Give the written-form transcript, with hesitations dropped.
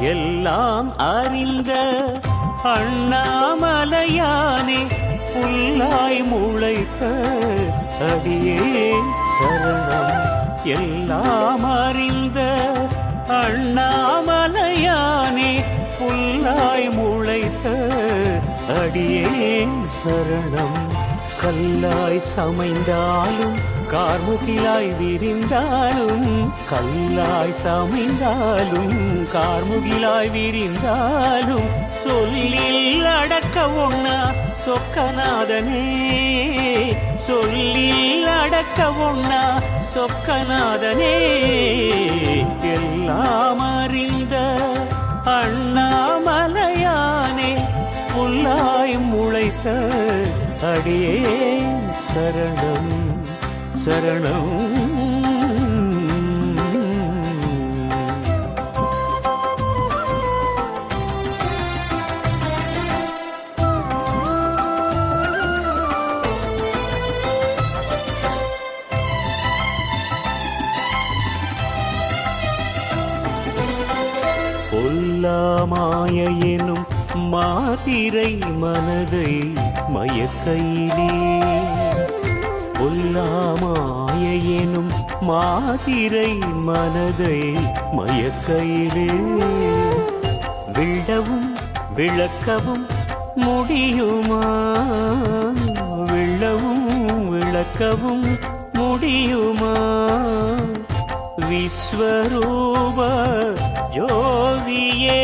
எல்லாம் அறிந்த அண்ணாமலையானே புல்லாய் முளைத்த அடியே சரணம். எல்லாம் அறிந்த அண்ணாமலையானே புல்லாய் முளைத்த அடியேன் சரணம். கல்லாய் சமைந்தாலும் கார்முகிலாய் விரிந்தாலும், கல்லாய் சமைந்தாலும் கார்முகிலாய் விரிந்தாலும், சொல்லில் அடக்க ஒண்ணா சொக்கநாதனே, சொல்லில் அடக்க ஒண்ணா சொக்கநாதனே. எல்லாம் அறிந்த அண்ணாமலையானே புல்லாய் முளைத்த அடியே சரணம் சரணம். பொல்லாமாய எனும் மாதிரை மனதை மயக்கையிலே, பொல்லாமாய எனும் மாதிரை மனதை மயக்கையிலே, விழவும் விளக்கவும் முடியுமா, விழவும் விளக்கவும் முடியுமா. விஸ்வரூப ஜோதியே